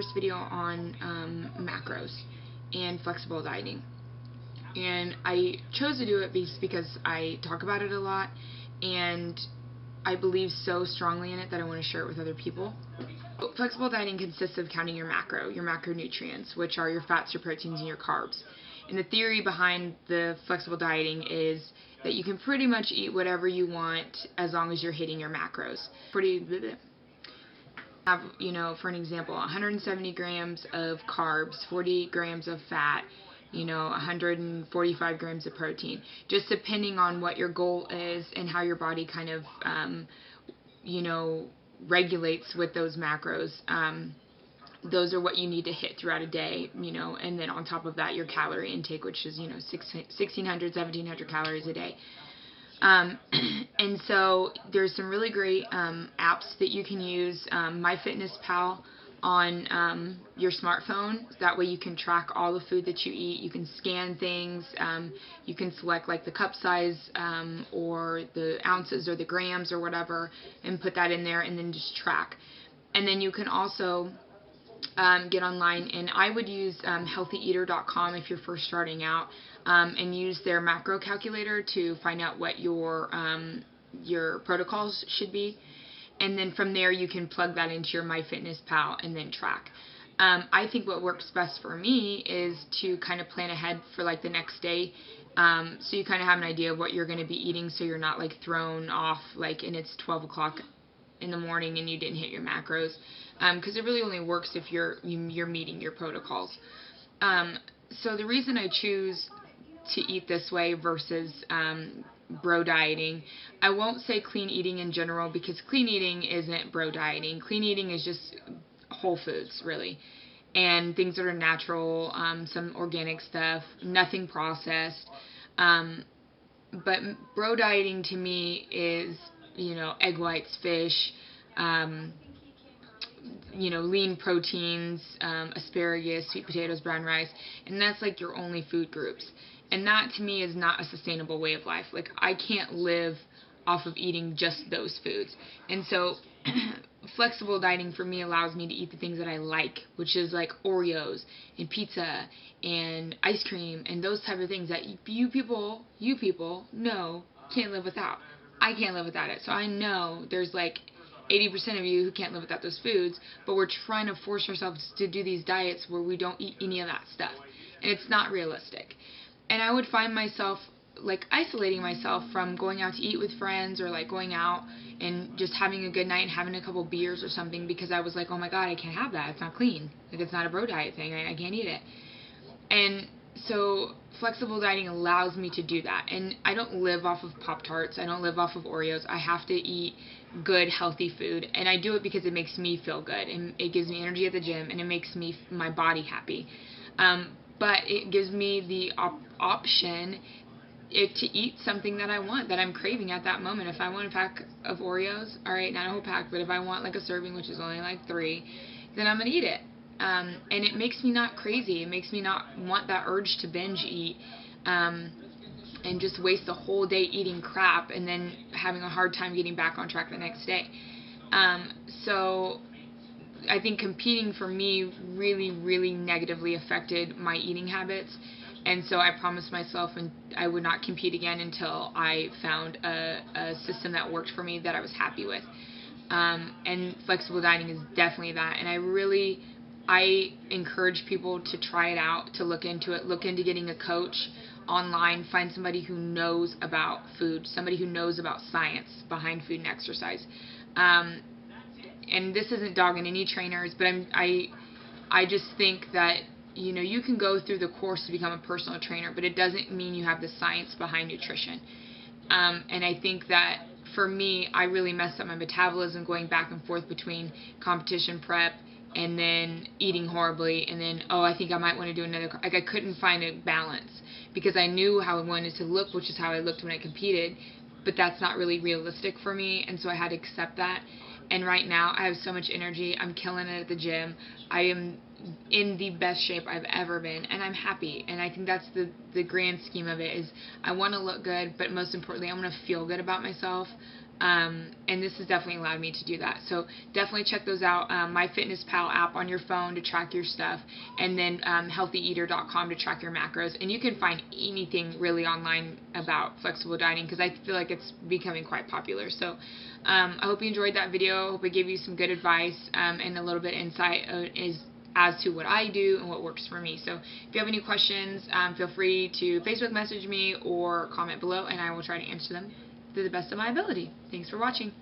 first video on macros and flexible dieting. And I chose to do it because I talk about it a lot, and I believe so strongly in it that I want to share it with other people. Flexible dieting consists of counting your macronutrients, which are your fats, your proteins, and your carbs. And the theory behind the flexible dieting is that you can pretty much eat whatever you want as long as you're hitting your macros. Have, for an example, 170 grams of carbs, 40 grams of fat, 145 grams of protein, just depending on what your goal is and how your body kind of, regulates with those macros. Those are what you need to hit throughout a day, and then on top of that, your calorie intake, which is, 1,600, 1,700 calories a day. And so there's some really great apps that you can use. MyFitnessPal on your smartphone. That way you can track all the food that you eat. You can scan things. You can select like the cup size or the ounces or the grams or whatever and put that in there and then just track. And then you can also get online, and I would use healthyeater.com if you're first starting out, and use their macro calculator to find out what your protocols should be. And then from there you can plug that into your MyFitnessPal and then track. I think what works best for me is to kind of plan ahead for like the next day, so you kind of have an idea of what you're going to be eating, so you're not like thrown off like and it's 12 o'clock in the morning and you didn't hit your macros, because it really only works if you're meeting your protocols. So the reason I choose to eat this way versus bro dieting, I won't say clean eating in general, because clean eating isn't bro dieting. Clean eating is just whole foods, really, and things that are natural, some organic stuff, nothing processed. But bro dieting to me is, egg whites, fish, lean proteins, asparagus, sweet potatoes, brown rice, and that's like your only food groups. And that to me is not a sustainable way of life. Like, I can't live off of eating just those foods. And so flexible dieting for me allows me to eat the things that I like, which is like Oreos and pizza and ice cream and those type of things that you people know can't live without. I can't live without it. So I know there's like 80% of you who can't live without those foods, but we're trying to force ourselves to do these diets where we don't eat any of that stuff. And it's not realistic. And I would find myself like isolating myself from going out to eat with friends, or like going out and just having a good night and having a couple beers or something, because I was like, oh my God, I can't have that. It's not clean. Like, it's not a bro diet thing. I can't eat it. And so flexible dieting allows me to do that. And I don't live off of Pop-Tarts. I don't live off of Oreos. I have to eat good, healthy food. And I do it because it makes me feel good. And it gives me energy at the gym. And it makes my body happy. But it gives me the option to eat something that I want, that I'm craving at that moment. If I want a pack of Oreos, all right, not a whole pack, but if I want like a serving, which is only like 3, then I'm going to eat it. And it makes me not crazy. It makes me not want that urge to binge eat and just waste the whole day eating crap and then having a hard time getting back on track the next day. So I think competing for me really, really negatively affected my eating habits. And so I promised myself I would not compete again until I found a system that worked for me, that I was happy with. And flexible dieting is definitely that. And I encourage people to try it out, to look into it, look into getting a coach online, find somebody who knows about food, somebody who knows about science behind food and exercise. And this isn't dogging any trainers, but I just think that, you can go through the course to become a personal trainer, but it doesn't mean you have the science behind nutrition. And I think that for me, I really messed up my metabolism going back and forth between competition prep and then eating horribly, and then, I think I might want to do another. Like, I couldn't find a balance, because I knew how I wanted to look, which is how I looked when I competed, but that's not really realistic for me, and so I had to accept that. And right now, I have so much energy. I'm killing it at the gym. I am in the best shape I've ever been, and I'm happy. And I think that's the grand scheme of it, is I want to look good, but most importantly, I want to feel good about myself. And this has definitely allowed me to do that. So definitely check those out. MyFitnessPal app on your phone to track your stuff, and then healthyeater.com to track your macros. And you can find anything really online about flexible dieting, because I feel like it's becoming quite popular. So I hope you enjoyed that video. I hope it gave you some good advice and a little bit of insight as to what I do and what works for me. So if you have any questions, feel free to Facebook message me or comment below, and I will try to answer them to the best of my ability. Thanks for watching.